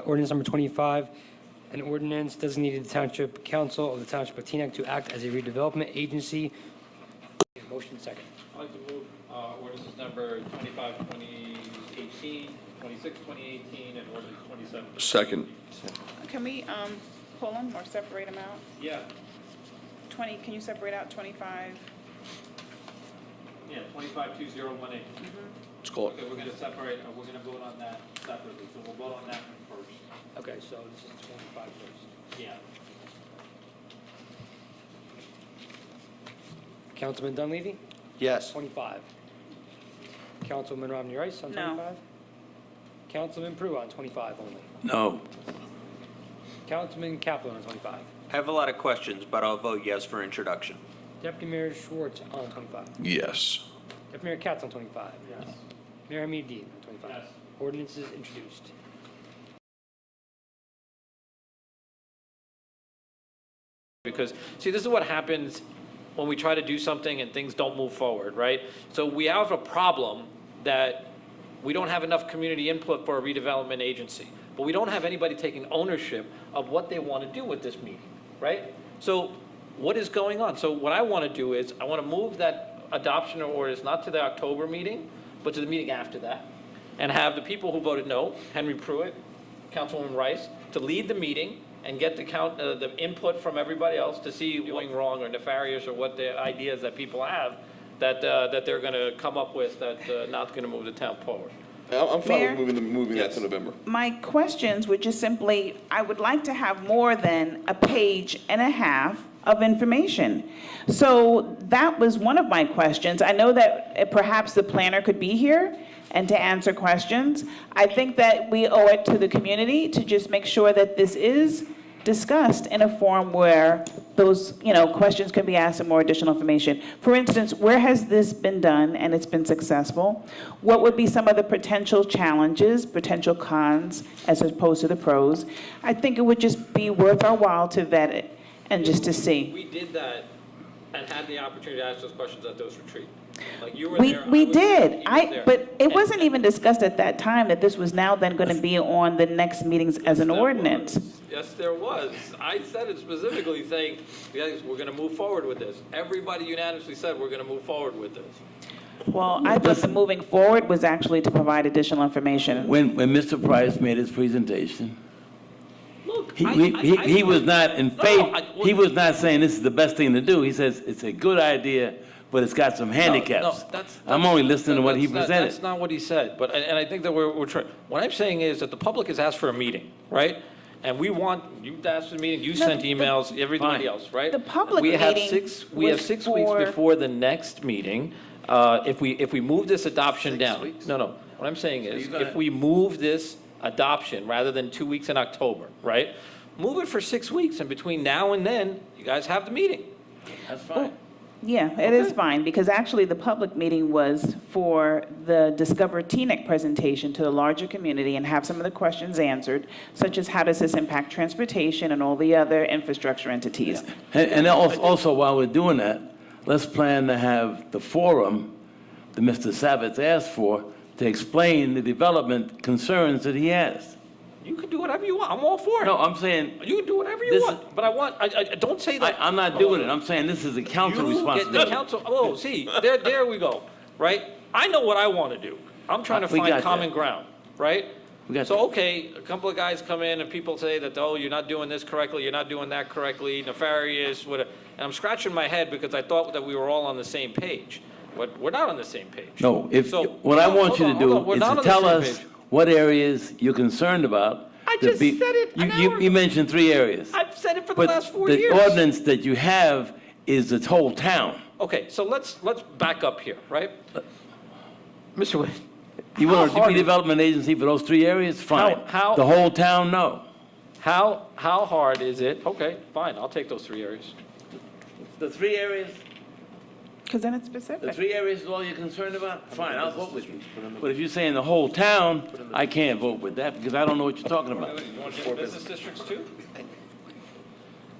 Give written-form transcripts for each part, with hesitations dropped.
Ordinance number 25, an ordinance designated the Township Council of the Township of Teaneck to act as a redevelopment agency. Motion second. I'd like to move ordinances number 25, 2018, 26, 2018, and ordinance 27. Second. Can we pull them or separate them out? Yeah, 20, can you separate out 25? yeah, 25, 2018. Let's call it. Okay, we're gonna separate, we're gonna vote on that separately, so we'll vote on that one first. Okay, so this is 25 first. Yeah. Councilman Dunleavy? Yes. 25. Councilman Romney Rice on No. 25? Councilman Prue on 25 only. No. Councilman Kaplan on 25. I have a lot of questions, but I'll vote yes for introduction. Deputy Mayor Schwartz on 25. Yes. Deputy Mayor Katz on 25. Yes. Mayor Hamid on 25. Yes. Ordinances introduced. Because, see, this is what happens when we try to do something and things don't move forward, right? So we have a problem that we don't have enough community input for a redevelopment agency, but we don't have anybody taking ownership of what they want to do with this meeting, right? So what is going on? So what I want to do is, I want to move that adoption of orders not to the October meeting, but to the meeting after that, and have the people who voted no, Henry Pruitt, Councilwoman Rice, to lead the meeting and get the input from everybody else to see what's going wrong or nefarious or what the ideas that people have that they're going to come up with that not going to move the town forward. I'm fine Mayor? with moving that Yes. to November. My questions would just simply, I would like to have more than a page and a half of information. So that was one of my questions. I know that perhaps the planner could be here and to answer questions. I think that we owe it to the community to just make sure that this is discussed in a form where those, questions can be asked and more additional information. For instance, where has this been done and it's been successful? What would be some of the potential challenges, potential cons, as opposed to the pros? I think it would just be worth our while to vet it and just to see. We did that and had the opportunity to ask those questions at those retreats. Like you were We, there. we I was did, there, he was there. but it And- wasn't even discussed at that time that this was now then going to be on the next meetings as an There ordinance. was. Yes, there was. I said it specifically saying, yes, we're going to move forward with this. Everybody unanimously said we're going to move forward with this. Well, I thought the moving forward was actually to provide additional information. When Mr. Price made his presentation, Look, he was not in favor, I- he was not saying this is the best thing to do. He says it's a good idea, but it's got some handicaps. I'm only listening to what he presented. That's not what he said, but, and I think that we're trying, what I'm saying is that the public has asked for a meeting, right? And we want, you asked for a meeting, you sent emails, everybody Fine. else, right? The public We have meeting 6 weeks was for- before the next meeting. If we move this adoption 6 down. weeks? No, what I'm saying is, you're gonna- if we move this adoption rather than 2 weeks in October, right? Move it for 6 weeks, and between now and then, you guys have the meeting. That's fine. Yeah, it is Okay. fine, because actually the public meeting was for the Discover Teaneck presentation to the larger community and have some of the questions answered, such as how does this impact transportation and all the other infrastructure entities. And also, while we're doing that, let's plan to have the forum that Mr. Savitz asked for to explain the development concerns that he has. You can do whatever you want, I'm all for it. No, I'm saying, You can do whatever you This want, but I don't say that. I'm not doing it. I'm saying this is a council You get the responsibility. council, oh, see, there we go, right? I know what I want to do. I'm trying to We find got common that. ground, right? We got So, that. okay, a couple of guys come in and people say that, oh, you're not doing this correctly, you're not doing that correctly, nefarious, whatever. And I'm scratching my head because I thought that we were all on the same page. But we're not on the same page. No, So- what I want Hold you on, to hold on, do we're is not to on the tell same us page. what areas you're concerned about. I just said it an hour You mentioned 3 areas. I've said it for the last 4 years. But the ordinance that you have is the whole town. Okay, so let's back up here, right? Mr. Wade. You How want a hard is- redevelopment agency for those 3 areas? Fine. how- The whole town, no. How hard is it? Okay, fine, I'll take those 3 areas. The 3 areas, Because then it's the specific. 3 areas is all you're concerned about? Fine, I'll vote with you. But if you're saying the whole town, I can't vote with that because I don't know what you're talking about. You want to do business districts too?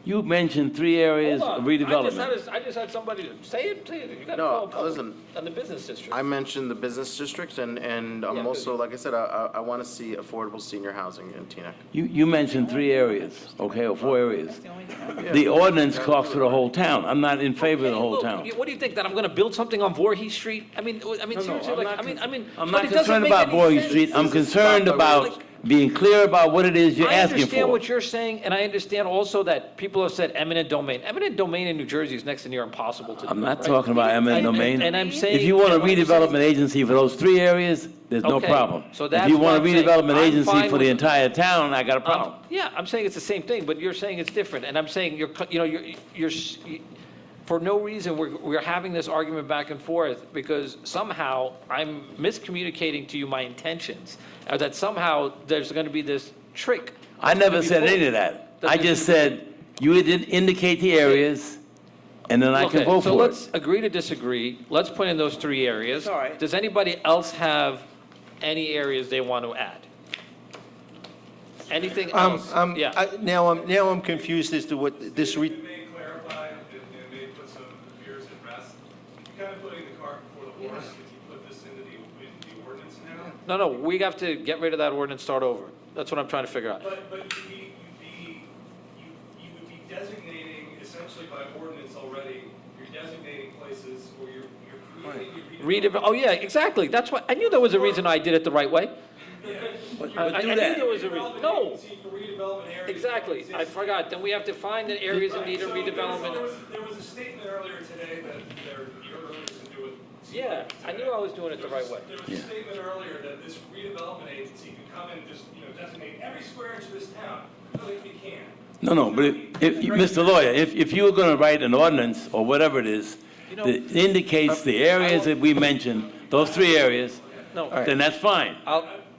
You mentioned 3 areas Hold of on. redevelopment. I just had somebody to say it. You got to No, call listen. on the business district. I mentioned the business district, and I'm Yeah, also, like I said, I want to see affordable senior housing in Teaneck. You mentioned 3 areas, okay, or 4 areas. That's the only thing. The ordinance calls for the whole town. I'm not in favor of the Hey, whole look, town. What do you think, that I'm going to build something on Voorhees Street? I mean, seriously, I'm like, not I'm but not it doesn't concerned make about any Voorhees sense. Street. I'm This is concerned about- about being clear about what it is you're I asking understand for. what you're saying, and I understand also that people have said eminent domain. Eminent domain in New Jersey is next to near impossible to do. I'm not right? talking about eminent And- domain. and I'm saying- If you want a and what I'm saying- redevelopment agency for those 3 areas, there's no Okay, problem. so If that's you what want a I'm saying. redevelopment I'm agency fine for the with- entire town, I got a problem. Yeah, I'm saying it's the same thing, but you're saying it's different, and I'm saying for no reason, we're having this argument back and forth because somehow I'm miscommunicating to you my intentions, or that somehow there's going to be this trick. I never said any of that. I just said, you did indicate the areas, and then I can Okay, vote so for let's it. agree to disagree. Let's put in those 3 areas. All right. Does anybody else have any areas they want to add? Anything else? Yeah. Now I'm confused as to what this, May clarify and may put some fears at rest. You're kind of putting the cart before the horse if you put this into the ordinance now. No, we have to get rid of that ordinance, start over. That's what I'm trying to figure out. But you would be designating, essentially by ordinance already, you're designating places where you're creating. Oh, yeah, exactly. That's what, I knew there was a reason I did it the right way. I knew there was a reason. No, For redevelopment areas. exactly. I forgot. Then we have to find the areas in need of redevelopment. There was a statement earlier today that your earlier to do with. Yeah, I knew I was doing it the right way. There was a statement earlier that this redevelopment agency can come and just, designate every square inch of this town. No, they can't. No, but Mr. Lawyer, if you were going to write an ordinance or whatever it is that indicates the areas that we mentioned, those 3 areas, No, then that's fine.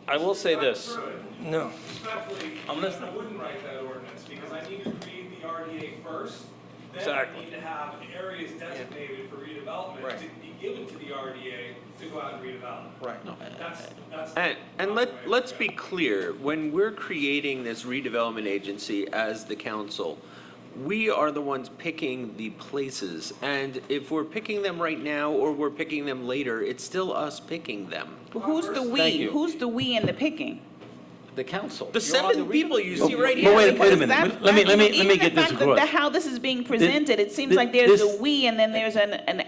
I will say this. No. Respectfully, I'm listening. I wouldn't write that ordinance because I need to create the RDA first. Then Exactly. I need to have areas designated for redevelopment Right. to be given to the RDA to go out and redevelop. Right. That's. And let's be clear, when we're creating this redevelopment agency as the council, we are the ones picking the places. And if we're picking them right now or we're picking them later, it's still us picking them. Who's the Thank we? you. Who's the we in the picking? The council. The You're on 7 people you see right But here. wait a Because minute. that- Let me even get the this fact that across. how this is being presented, it seems like there's a we and then there's an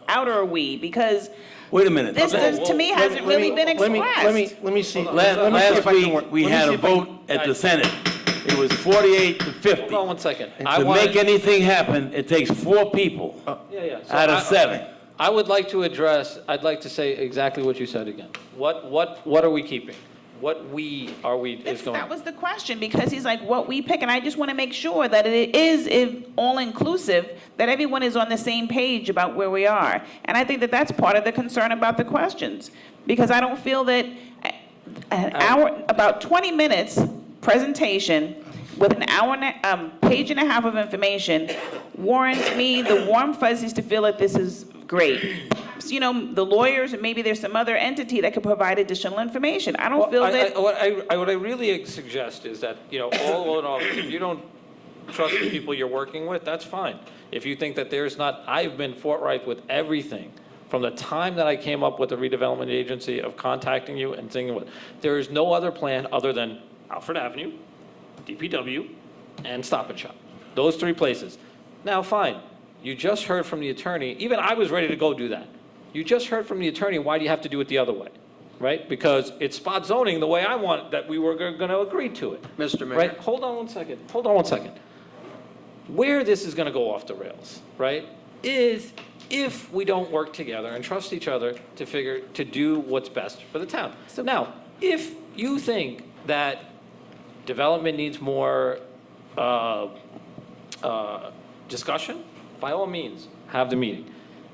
outer we, because Wait a minute. this, to me, hasn't really been expressed. Let me see. Last week, we had a vote at the Senate. It was 48 to 50. Hold on 1 second. To make anything happen, it takes 4 people Yeah. So out of 7. I would like to address, I'd like to say exactly what you said again. What are we keeping? What is going? That was the question, because he's like, what we pick, and I just want to make sure that it is all-inclusive, that everyone is on the same page about where we are. And I think that that's part of the concern about the questions, because I don't feel that an hour, about 20 minutes presentation with an hour and page and a half of information warrants me the warm fuzzies to feel that this is great. So, the lawyers, and maybe there's some other entity that could provide additional information. I don't feel that. What I really suggest is that, all in all, if you don't trust the people you're working with, that's fine. If you think that I've been forthright with everything from the time that I came up with the redevelopment agency of contacting you and saying, there is no other plan other than Alfred Avenue, DPW, and Stop and Shop. Those 3 places. Now, fine. You just heard from the attorney. Even I was ready to go do that. You just heard from the attorney, why do you have to do it the other way? Right? Because it's spot zoning the way I want, that we were going to agree to it. Mr. Mayor. Right? Hold on 1 second. Where this is going to go off the rails, right, is if we don't work together and trust each other to do what's best for the town. So now, if you think that development needs more discussion, by all means, have the meeting.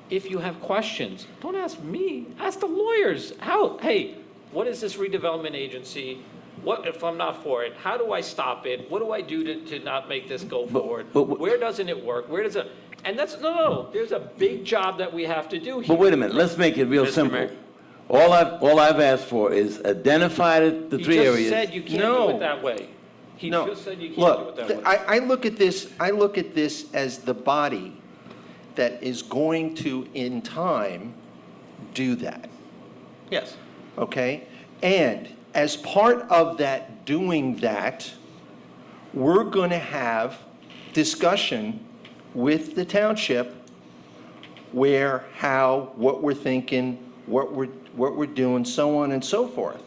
If you have questions, don't ask me, ask the lawyers. Hey, what is this redevelopment agency? What if I'm not for it? How do I stop it? What do I do to not make this go forward? Where doesn't it work? And that's, no, there's a big job that we have to do here. But wait a minute, let's make it real simple. Mayor. All I've asked for is identify the 3 areas. You just said you can't do it that way. He No, just said you can't look, do it that way. I look at this as the body that is going to, in time, do that, Yes. okay? And as part of that, doing that, we're going to have discussion with the township where, how, what we're thinking, what we're doing, so on and so forth.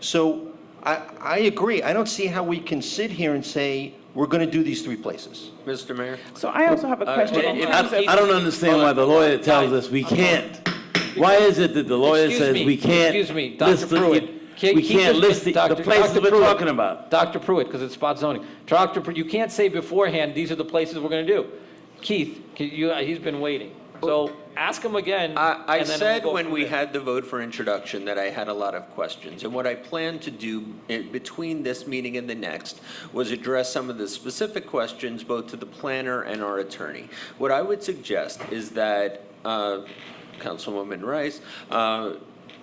So I agree. I don't see how we can sit here and say, we're going to do these 3 places. Mr. Mayor? So I also have a question. in terms of- I don't understand why the lawyer tells us we can't. Why is it that the lawyer Excuse says me, we can't excuse me, Dr. list Pruitt. we can't list the places we're talking about? Dr. Pruitt, because it's spot zoning. Dr. Pruitt, you can't say beforehand, these are the places we're going to do. Keith, he's been waiting. So ask him again. I and then said we'll go when from we there. had the vote for introduction that I had a lot of questions. And what I plan to do between this meeting and the next was address some of the specific questions both to the planner and our attorney. What I would suggest is that Councilwoman Rice,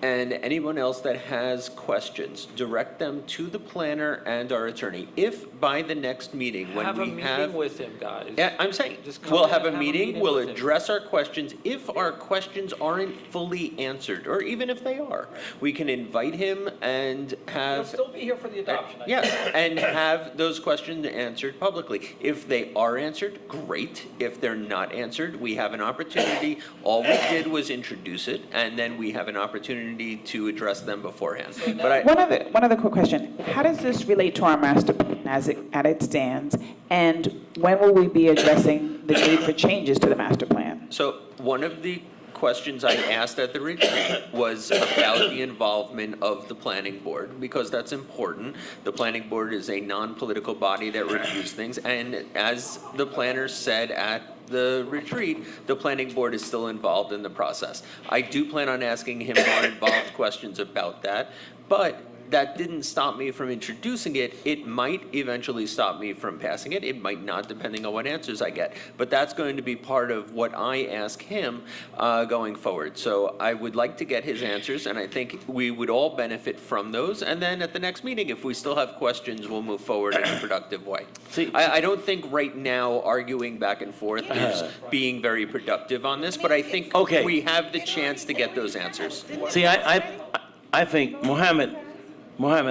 and anyone else that has questions, direct them to the planner and our attorney. If by the next meeting, when Have a we have... meeting with him, guys. Yeah, I'm saying, Just come we'll in have a and have a meeting, meeting we'll with him. address our questions. If our questions aren't fully answered, or even if they are, we can invite him and He'll have... still be here for the adoption. I Yes, think. and have those questions answered publicly. If they are answered, great. If they're not answered, we have an opportunity. All we did was introduce it, and then we have an opportunity to address them beforehand. But I, One other quick question. How does this relate to our master plan as it stands? And when will we be addressing the need for changes to the master plan? so one of the questions I asked at the retreat was about the involvement of the planning board, because that's important. The planning board is a non-political body that reviews things, and as the planner said at the retreat, the planning board is still involved in the process. I do plan on asking him more involved questions about that, but that didn't stop me from introducing it. It might eventually stop me from passing it. It might not, depending on what answers I get. But that's going to be part of what I ask him going forward. So I would like to get his answers, and I think we would all benefit from those. And then at the next meeting, if we still have questions, we'll move forward in a productive way. See- I don't think right now arguing back and forth is being very productive on this, but I think Okay. we have the chance to get those answers. See, I think, Mohammed,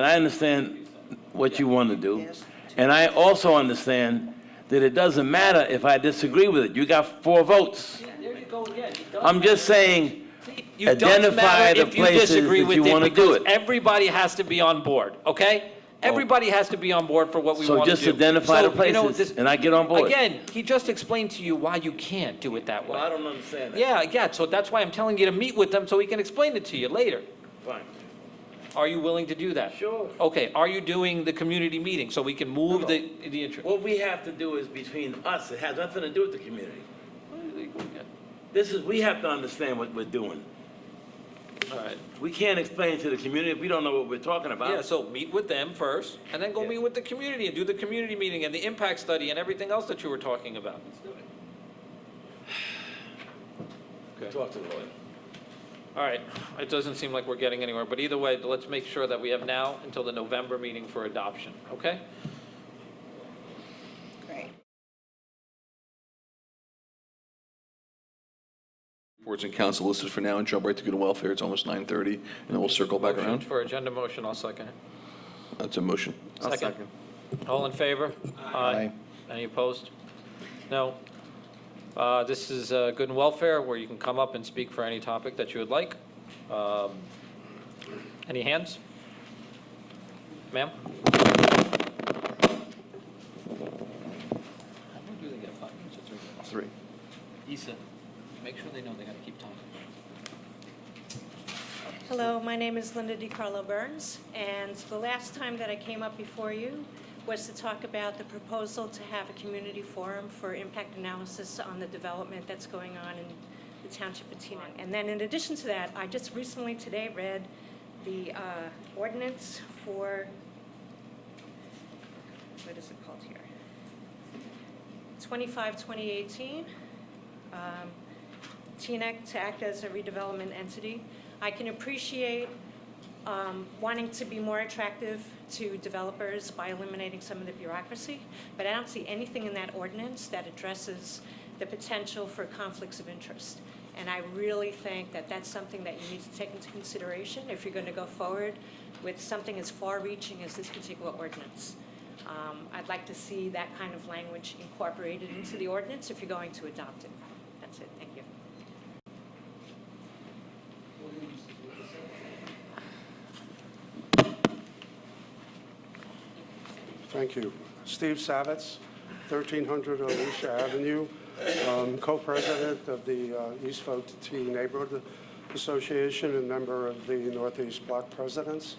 I understand what you want to do, and I also understand that it doesn't matter if I disagree with it. You got 4 votes. There you go again. It doesn't I'm just saying, You don't identify matter the if you places disagree that with you it, want to do because it. everybody has to be on board, okay? Everybody has to be on board for what we So want to do. just identify the So, you know, places, and I get on board. Again, he just explained to you why you can't do it that way. don't understand Yeah, so that's why I'm telling you to meet with them so he can explain it to you later. Fine. Are you willing to do that? Sure. Okay, are you doing the community meeting so we can move the intro? What we have to do is between us. It has nothing to do with the community. We have to understand what we're doing. All right. We can't explain to the community if we don't know what we're talking about. Yeah, so meet with them first, and then go Yeah. meet with the community and do the community meeting and the impact study and everything else that you were talking about. Okay. Talk to the lawyer. All right, it doesn't seem like we're getting anywhere, but either way, let's make sure that we have now until the November meeting for adoption, okay? Great. Reports and council listed for now and jump right to good and welfare. It's almost 9:30, and then we'll circle back Motion around. for agenda motion, I'll second it. That's a motion. I'll second. All in favor? Aye. Any opposed? No. This is Good and Welfare, where you can come up and speak for any topic that you would like. Any hands? Ma'am? How long do they get, 5 minutes or 3 minutes? 3. Issa, make sure they know they gotta keep talking. Hello, my name is Linda DiCarlo Burns, and the last time that I came up before you was to talk about the proposal to have a community forum for impact analysis on the development that's going on in the Township of Teaneck. And then in addition to that, I just recently today read the ordinance for, what is it called here? 25-2018, Teaneck to act as a redevelopment entity. I can appreciate wanting to be more attractive to developers by eliminating some of the bureaucracy, but I don't see anything in that ordinance that addresses the potential for conflicts of interest. And I really think that that's something that you need to take into consideration if you're going to go forward with something as far-reaching as this particular ordinance. I'd like to see that kind of language incorporated into the ordinance if you're going to adopt it. That's it. Thank you. Thank you. Steve Savitz, 1300 Alicia Avenue, co-president of the East Folk Tea Neighborhood Association and member of the Northeast Block Presidents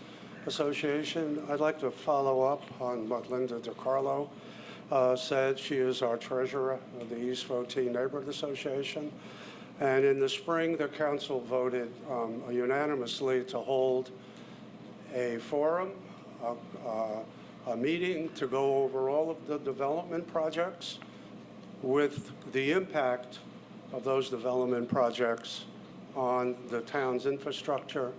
Association. I'd like to follow up on what Linda DiCarlo said. She is our treasurer of the East Folk Tea Neighborhood Association. And in the spring, the council voted unanimously to hold a forum, a meeting to go over all of the development projects with the impact of those development projects on the town's infrastructure.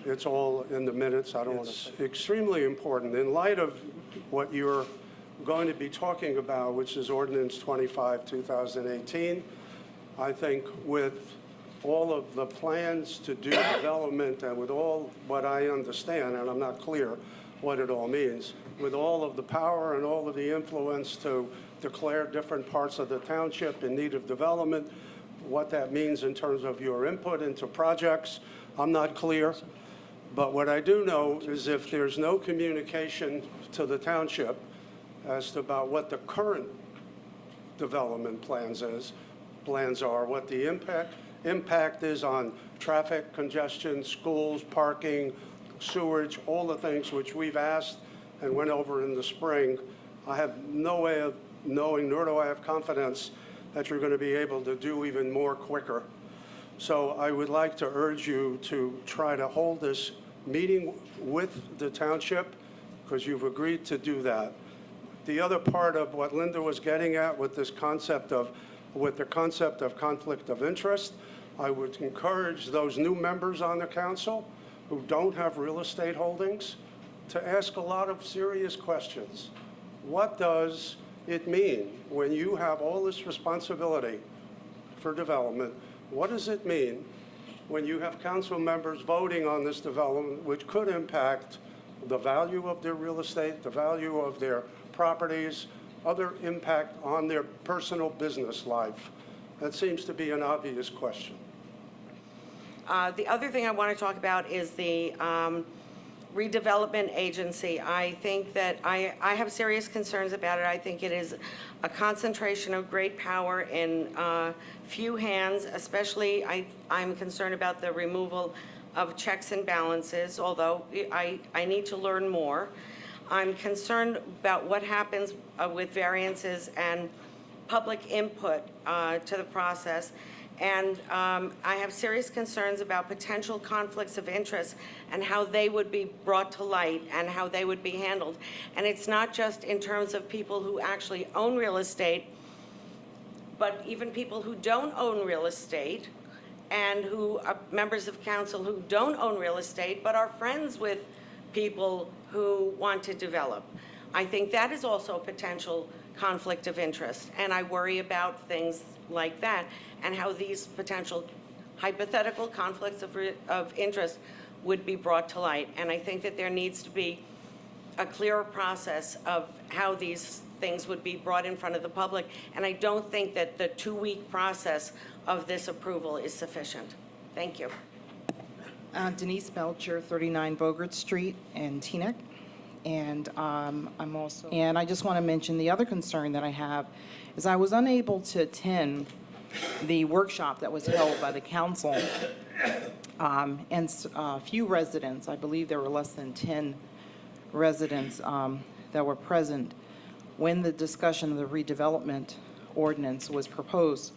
It's all in the minutes. I don't want to say. It's extremely important in light of what you're going to be talking about, which is Ordinance 25, 2018. I think with all of the plans to do development and with all what I understand, and I'm not clear what it all means, with all of the power and all of the influence to declare different parts of the township in need of development, what that means in terms of your input into projects, I'm not clear. But what I do know is if there's no communication to the township as to about what the current development plans are, what the impact is on traffic, congestion, schools, parking, sewage, all the things which we've asked and went over in the spring, I have no way of knowing, nor do I have confidence that you're going to be able to do even more quicker. So I would like to urge you to try to hold this meeting with the township because you've agreed to do that. The other part of what Linda was getting at with this concept of, with the concept of conflict of interest, I would encourage those new members on the council who don't have real estate holdings to ask a lot of serious questions. What does it mean when you have all this responsibility for development? What does it mean when you have council members voting on this development, which could impact the value of their real estate, the value of their properties, other impact on their personal business life? That seems to be an obvious question. The other thing I want to talk about is the redevelopment agency. I think that I have serious concerns about it. I think it is a concentration of great power in few hands, especially I'm concerned about the removal of checks and balances, although I need to learn more. I'm concerned about what happens with variances and public input to the process. And I have serious concerns about potential conflicts of interest and how they would be brought to light and how they would be handled. And it's not just in terms of people who actually own real estate, but even people who don't own real estate and who are members of council who don't own real estate but are friends with people who want to develop. I think that is also a potential conflict of interest, and I worry about things like that and how these potential hypothetical conflicts of interest would be brought to light. And I think that there needs to be a clearer process of how these things would be brought in front of the public, and I don't think that the 2-week process of this approval is sufficient. Thank you. Denise Belcher, 39 Bogart Street in Teaneck. And and I just want to mention the other concern that I have is I was unable to attend the workshop that was held by the council. And a few residents, I believe there were less than 10 residents that were present when the discussion of the redevelopment ordinance was proposed.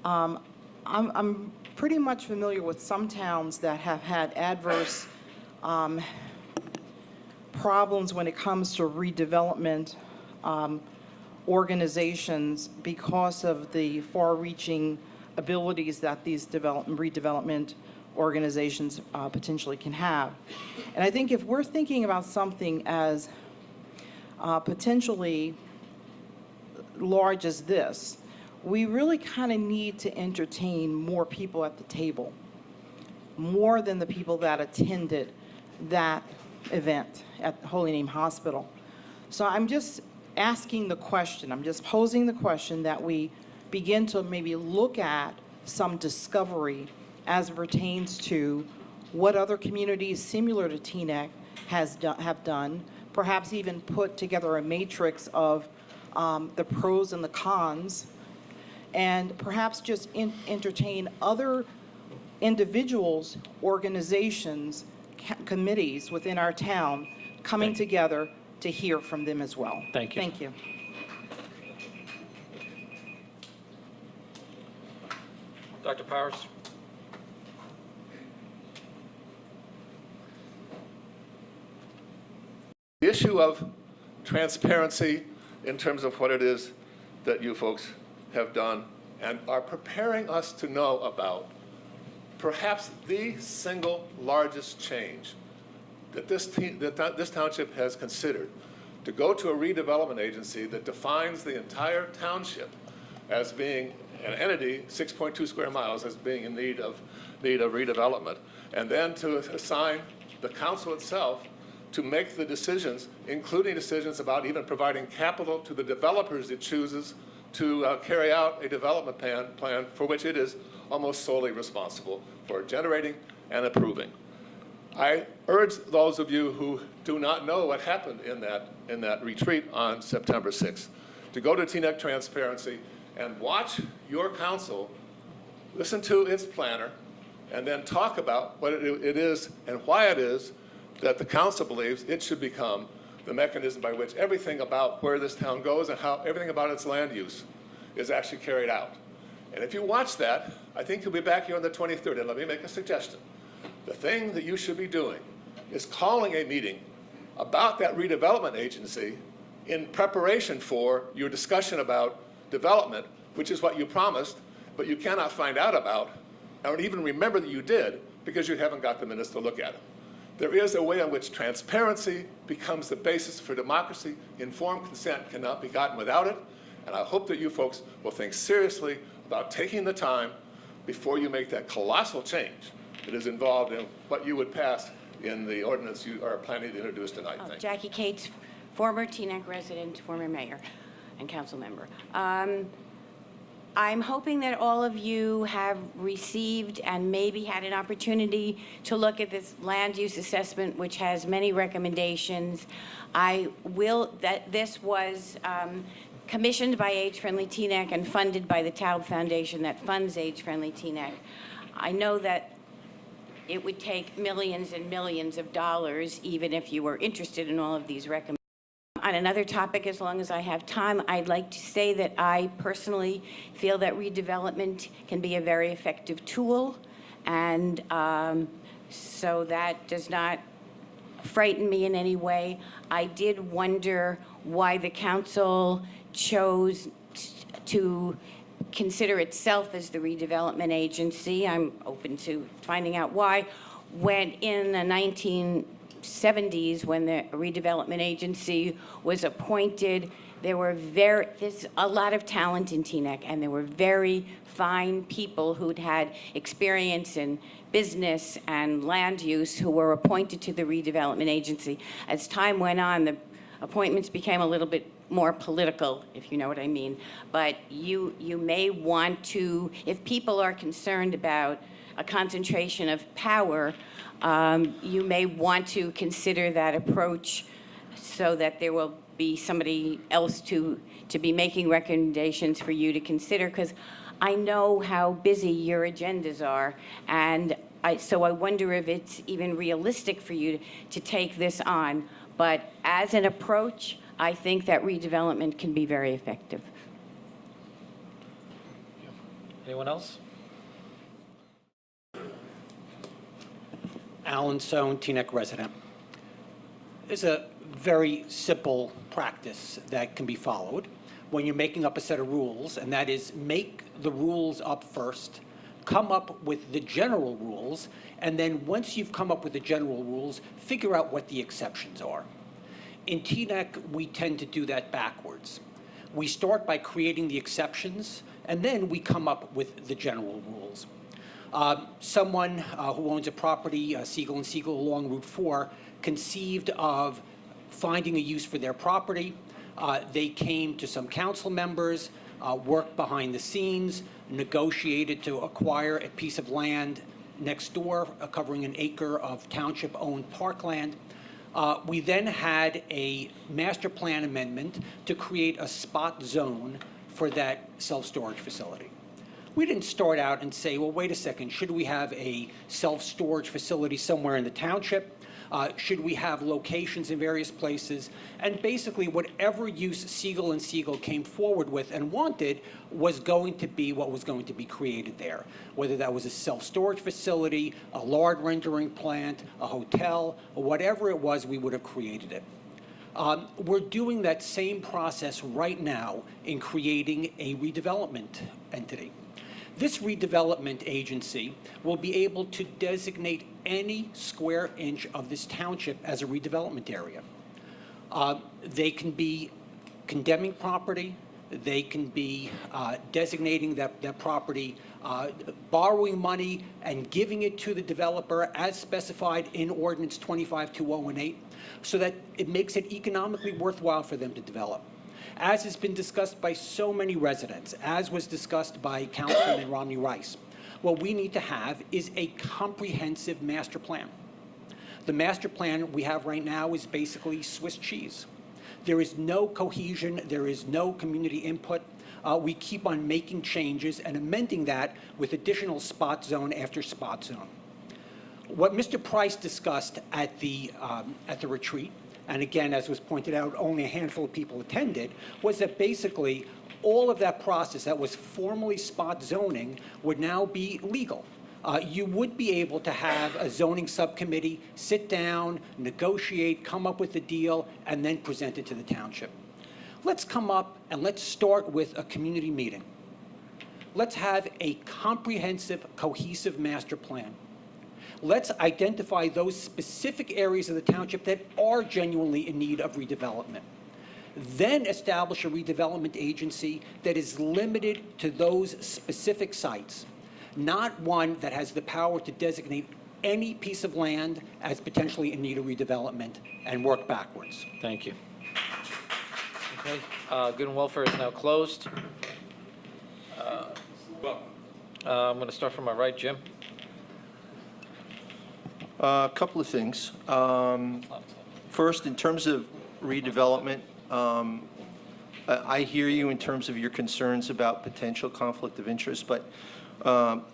I'm pretty much familiar with some towns that have had adverse problems when it comes to redevelopment organizations because of the far-reaching abilities that these redevelopment organizations potentially can have. And I think if we're thinking about something as potentially large as this, we really kind of need to entertain more people at the table, more than the people that attended that event at Holy Name Hospital. So I'm just asking the question, I'm just posing the question that we begin to maybe look at some discovery as it pertains to what other communities similar to Teaneck have done, perhaps even put together a matrix of the pros and the cons, and perhaps just entertain other individuals, organizations, committees within our town coming together to hear from them as well. Thank you. Thank you. Dr. Powers? The issue of transparency in terms of what it is that you folks have done and are preparing us to know about, perhaps the single largest change that this township has considered, to go to a redevelopment agency that defines the entire township as being an entity, 6.2 square miles, as being in need of redevelopment, and then to assign the council itself to make the decisions, including decisions about even providing capital to the developers it chooses to carry out a development plan for which it is almost solely responsible for generating and approving. I urge those of you who do not know what happened in that retreat on September 6th to go to Teaneck Transparency and watch your council listen to its planner and then talk about what it is and why it is that the council believes it should become the mechanism by which everything about where this town goes and how everything about its land use is actually carried out. And if you watch that, I think you'll be back here on the 23rd. And let me make a suggestion. The thing that you should be doing is calling a meeting about that redevelopment agency in preparation for your discussion about development, which is what you promised, but you cannot find out about, or even remember that you did, because you haven't got the minutes to look at it. There is a way in which transparency becomes the basis for democracy. Informed consent cannot be gotten without it. And I hope that you folks will think seriously about taking the time before you make that colossal change that is involved in what you would pass in the ordinance you are planning to introduce tonight. Thank you. Jackie Cates, former Teaneck resident, former mayor and council member. I'm hoping that all of you have received and maybe had an opportunity to look at this land use assessment, which has many recommendations. This was commissioned by Age Friendly Teaneck and funded by the Taub Foundation that funds Age Friendly Teaneck. I know that it would take millions and millions of dollars, even if you were interested in all of these recommendations. On another topic, as long as I have time, I'd like to say that I personally feel that redevelopment can be a very effective tool, and so that does not frighten me in any way. I did wonder why the council chose to consider itself as the redevelopment agency. I'm open to finding out why. When in the 1970s, when the redevelopment agency was appointed, there's a lot of talent in Teaneck, and there were very fine people who'd had experience in business and land use who were appointed to the redevelopment agency. As time went on, the appointments became a little bit more political, if you know what I mean. But you may want to, if people are concerned about a concentration of power, you may want to consider that approach so that there will be somebody else to be making recommendations for you to consider, because I know how busy your agendas are, and so I wonder if it's even realistic for you to take this on. But as an approach, I think that redevelopment can be very effective. Anyone else? Alan Sohn, Teaneck resident. There's a very simple practice that can be followed when you're making up a set of rules, and that is make the rules up first, come up with the general rules, and then once you've come up with the general rules, figure out what the exceptions are. In Teaneck, we tend to do that backwards. We start by creating the exceptions, and then we come up with the general rules. Someone who owns a property, Siegel and Siegel along Route 4, conceived of finding a use for their property. They came to some council members, worked behind the scenes, negotiated to acquire a piece of land next door, covering an acre of township-owned parkland. We then had a master plan amendment to create a spot zone for that self-storage facility. We didn't start out and say, well, wait a second, should we have a self-storage facility somewhere in the township? Should we have locations in various places? And basically, whatever use Siegel and Siegel came forward with and wanted was going to be what was going to be created there. Whether that was a self-storage facility, a lard rendering plant, a hotel, or whatever it was, we would have created it. We're doing that same process right now in creating a redevelopment entity. This redevelopment agency will be able to designate any square inch of this township as a redevelopment area. They can be condemning property. They can be designating that property, borrowing money and giving it to the developer as specified in Ordinance 25-2018, so that it makes it economically worthwhile for them to develop. As has been discussed by so many residents, as was discussed by Councilman Romney Rice, what we need to have is a comprehensive master plan. The master plan we have right now is basically Swiss cheese. There is no cohesion, there is no community input. We keep on making changes and amending that with additional spot zone after spot zone. What Mr. Price discussed at the retreat, and again, as was pointed out, only a handful of people attended, was that basically all of that process that was formally spot zoning would now be legal. You would be able to have a zoning subcommittee sit down, negotiate, come up with a deal, and then present it to the township. Let's come up and let's start with a community meeting. Let's have a comprehensive, cohesive master plan. Let's identify those specific areas of the township that are genuinely in need of redevelopment. Then establish a redevelopment agency that is limited to those specific sites, not one that has the power to designate any piece of land as potentially in need of redevelopment, and work backwards. Thank you. Okay, good and welfare is now closed. I'm going to start from my right, Jim. A couple of things. First, in terms of redevelopment, I hear you in terms of your concerns about potential conflict of interest, but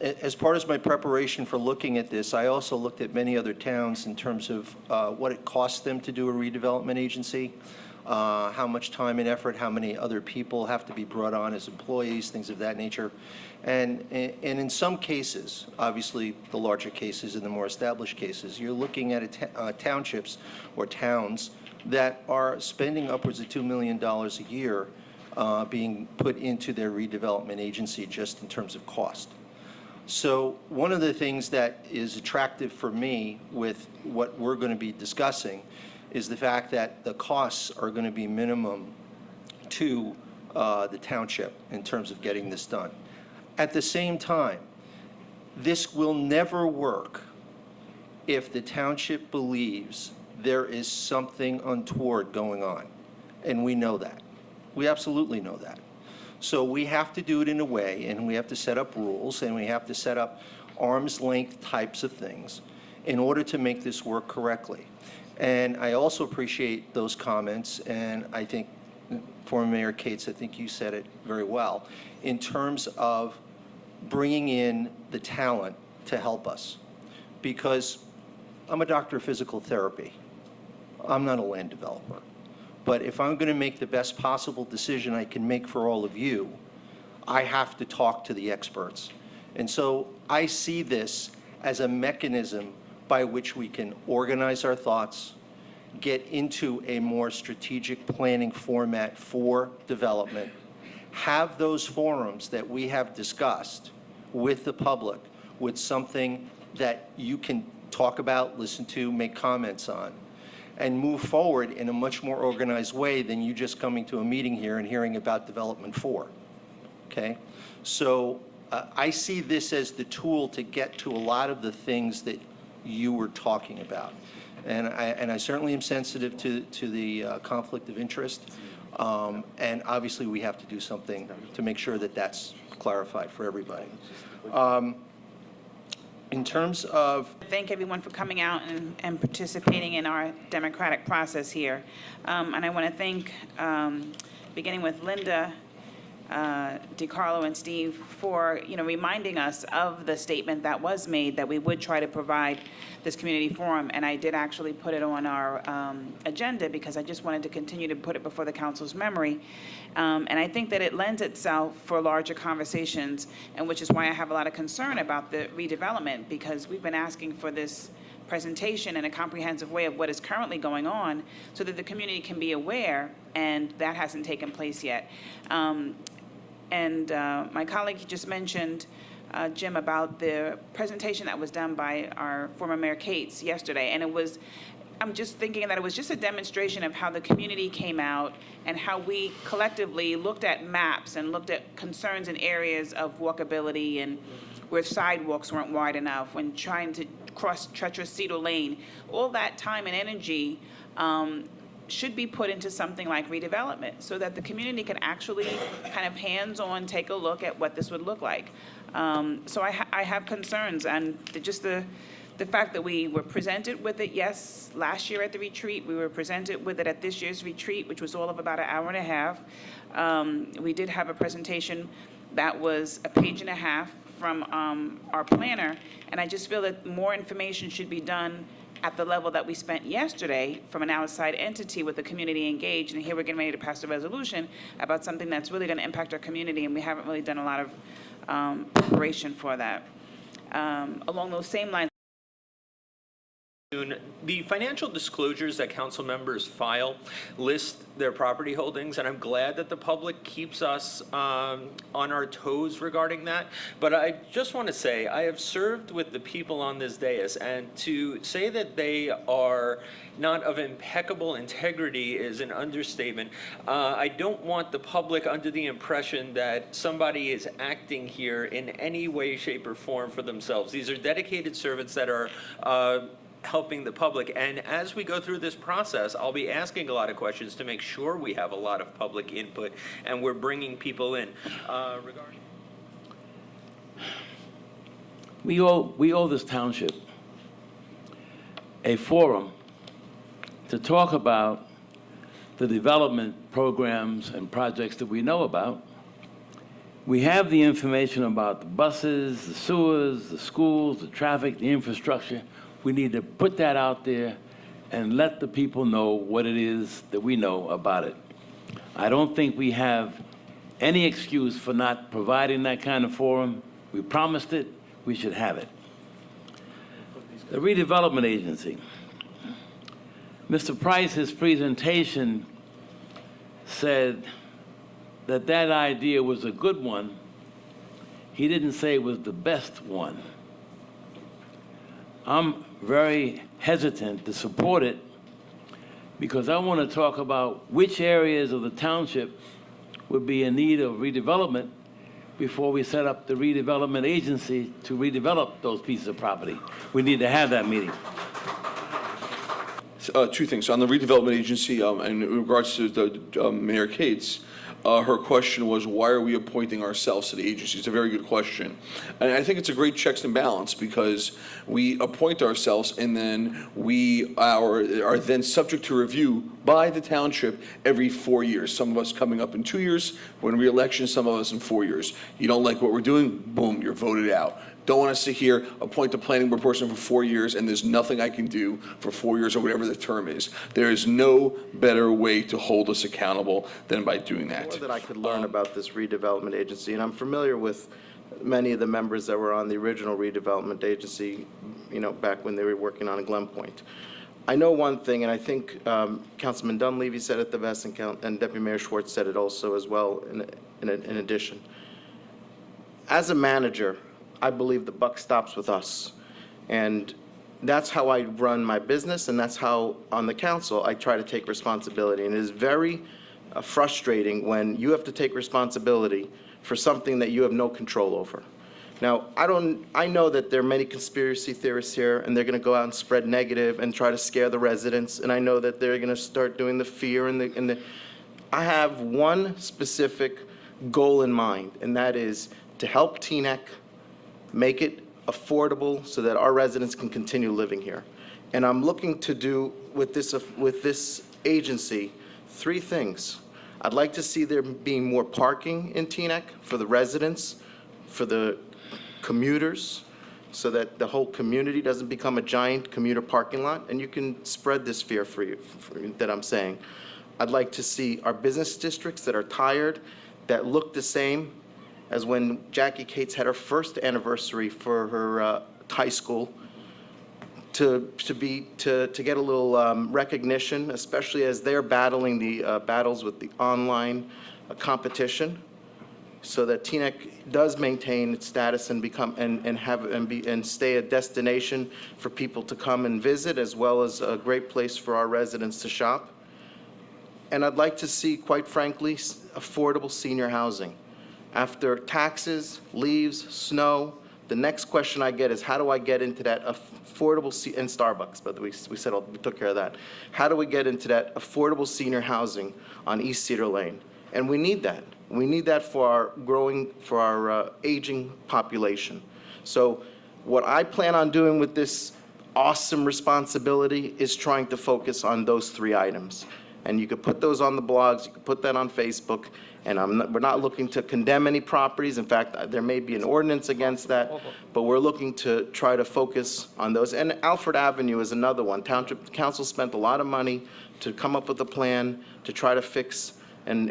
as part of my preparation for looking at this, I also looked at many other towns in terms of what it costs them to do a redevelopment agency, how much time and effort, how many other people have to be brought on as employees, things of that nature. And in some cases, obviously the larger cases and the more established cases, you're looking at townships or towns that are spending upwards of $2 million a year being put into their redevelopment agency just in terms of cost. So one of the things that is attractive for me with what we're going to be discussing is the fact that the costs are going to be minimum to the township in terms of getting this done. At the same time, this will never work if the township believes there is something untoward going on, and we know that. We absolutely know that. So we have to do it in a way, and we have to set up rules, and we have to set up arm's length types of things in order to make this work correctly. And I also appreciate those comments, and I think former Mayor Cates, I think you said it very well, in terms of bringing in the talent to help us. Because I'm a doctor of physical therapy. I'm not a land developer. But if I'm going to make the best possible decision I can make for all of you, I have to talk to the experts. And so I see this as a mechanism by which we can organize our thoughts, get into a more strategic planning format for development, have those forums that we have discussed with the public, with something that you can talk about, listen to, make comments on, and move forward in a much more organized way than you just coming to a meeting here and hearing about Development 4, okay? So I see this as the tool to get to a lot of the things that you were talking about. And I certainly am sensitive to the conflict of interest. And obviously, we have to do something to make sure that that's clarified for everybody. In terms of... Thank everyone for coming out and participating in our democratic process here. And I want to thank, beginning with Linda, DiCarlo and Steve for, reminding us of the statement that was made that we would try to provide this community forum. And I did actually put it on our agenda because I just wanted to continue to put it before the council's memory. And I think that it lends itself for larger conversations, and which is why I have a lot of concern about the redevelopment, because we've been asking for this presentation in a comprehensive way of what is currently going on so that the community can be aware, and that hasn't taken place yet. My colleague just mentioned, Jim, about the presentation that was done by our former Mayor Cates yesterday, and I'm just thinking that it was just a demonstration of how the community came out and how we collectively looked at maps and looked at concerns in areas of walkability and where sidewalks weren't wide enough, when trying to cross treacherous Cedar Lane. All that time and energy should be put into something like redevelopment so that the community can actually kind of hands-on take a look at what this would look like. So I have concerns, and just the fact that we were presented with it, yes, last year at the retreat, we were presented with it at this year's retreat, which was all of about an hour and a half. We did have a presentation that was a page and a half from our planner, and I just feel that more information should be done at the level that we spent yesterday from an outside entity with the community engaged. And here we're getting ready to pass a resolution about something that's really going to impact our community, and we haven't really done a lot of preparation for that. Along those same lines, the financial disclosures that council members file list their property holdings, and I'm glad that the public keeps us on our toes regarding that. But I just want to say, I have served with the people on this dais, and to say that they are not of impeccable integrity is an understatement. I don't want the public under the impression that somebody is acting here in any way, shape, or form for themselves. These are dedicated servants that are helping the public. And as we go through this process, I'll be asking a lot of questions to make sure we have a lot of public input and we're bringing people in. Regarding We owe this township a forum to talk about the development programs and projects that we know about. We have the information about the buses, the sewers, the schools, the traffic, the infrastructure. We need to put that out there and let the people know what it is that we know about it. I don't think we have any excuse for not providing that kind of forum. We promised it, we should have it. The Redevelopment Agency. Mr. Price, his presentation said that that idea was a good one. He didn't say it was the best one. I'm very hesitant to support it because I want to talk about which areas of the township would be in need of redevelopment before we set up the redevelopment agency to redevelop those pieces of property. We need to have that meeting. Two things. On the redevelopment agency, in regards to the Mayor Cates, her question was, why are we appointing ourselves to the agency? It's a very good question. And I think it's a great checks and balance because we appoint ourselves and then we are then subject to review by the township every 4 years. Some of us coming up in 2 years, we're in re-election, some of us in 4 years. You don't like what we're doing, boom, you're voted out. Don't want to sit here, appoint a planning board person for 4 years, and there's nothing I can do for 4 years or whatever the term is. There is no better way to hold us accountable than by doing that. More that I could learn about this redevelopment agency, and I'm familiar with many of the members that were on the original redevelopment agency, back when they were working on Glen Point. I know one thing, and I think Councilman Dunleavy said it the best, and Deputy Mayor Schwartz said it also as well in addition. As a manager I believe the buck stops with us. And that's how I run my business, and that's how, on the council, I try to take responsibility. And it is very frustrating when you have to take responsibility for something that you have no control over. Now, I know that there are many conspiracy theorists here, and they're going to go out and spread negative and try to scare the residents, and I know that they're going to start doing the fear I have one specific goal in mind, and that is to help Teaneck make it affordable so that our residents can continue living here. And I'm looking to do with this agency 3 things. I'd like to see there being more parking in Teaneck for the residents, for the commuters, so that the whole community doesn't become a giant commuter parking lot, and you can spread this fear that I'm saying. I'd like to see our business districts that are tired, that look the same as when Jackie Cates had her first anniversary for her high school, to get a little recognition, especially as they're battling the battles with the online competition, so that Teaneck does maintain its status and become and stay a destination for people to come and visit, as well as a great place for our residents to shop. And I'd like to see, quite frankly, affordable senior housing. After taxes, leaves, snow, the next question I get is, how do I get into that affordable, and Starbucks, but we took care of that. How do we get into that affordable senior housing on East Cedar Lane? And we need that. We need that for our aging population. So what I plan on doing with this awesome responsibility is trying to focus on those 3 items. And you could put those on the blogs, you could put that on Facebook, and we're not looking to condemn any properties. In fact, there may be an ordinance against that, but we're looking to try to focus on those. And Alfred Avenue is another one. Township Council spent a lot of money to come up with a plan to try to fix and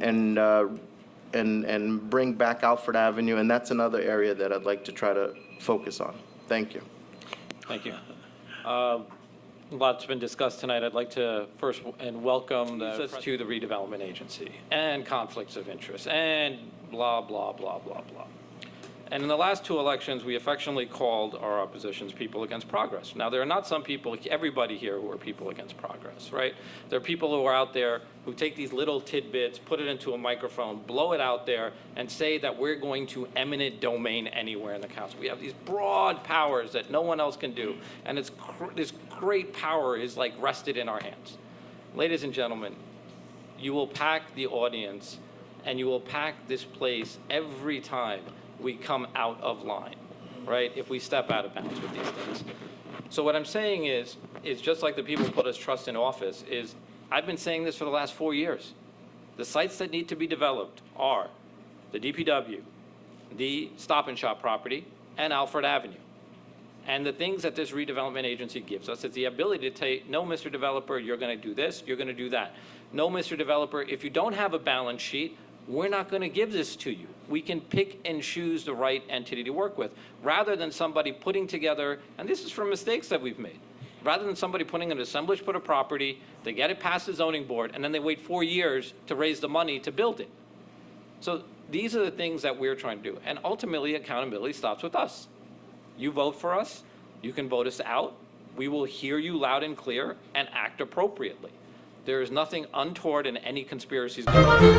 bring back Alfred Avenue, and that's another area that I'd like to try to focus on. Thank you. Thank you. A lot's been discussed tonight. I'd like to first welcome to the Redevelopment Agency and conflicts of interest and blah, blah, blah, blah, blah. And in the last 2 elections, we affectionately called our oppositions people against progress. Now, there are not some people, everybody here, who are people against progress, right? There are people who are out there who take these little tidbits, put it into a microphone, blow it out there, and say that we're going to eminent domain anywhere in the council. We have these broad powers that no one else can do, and this great power is like rested in our hands. Ladies and gentlemen, you will pack the audience, and you will pack this place every time we come out of line, right? If we step out of bounds with these things. So what I'm saying is just like the people who put us trust in office, is I've been saying this for the last 4 years. The sites that need to be developed are the DPW, the Stop and Shop property, and Alfred Avenue. And the things that this redevelopment agency gives us is the ability to say, no, Mr. Developer, you're going to do this, you're going to do that. No, Mr. Developer, if you don't have a balance sheet, we're not going to give this to you. We can pick and choose the right entity to work with, rather than somebody putting together, and this is from mistakes that we've made, rather than somebody putting an assemblage for a property, they get it past the zoning board, and then they wait 4 years to raise the money to build it. So these are the things that we're trying to do. And ultimately, accountability stops with us. You vote for us, you can vote us out, we will hear you loud and clear and act appropriately. There is nothing untoward in any conspiracies going on.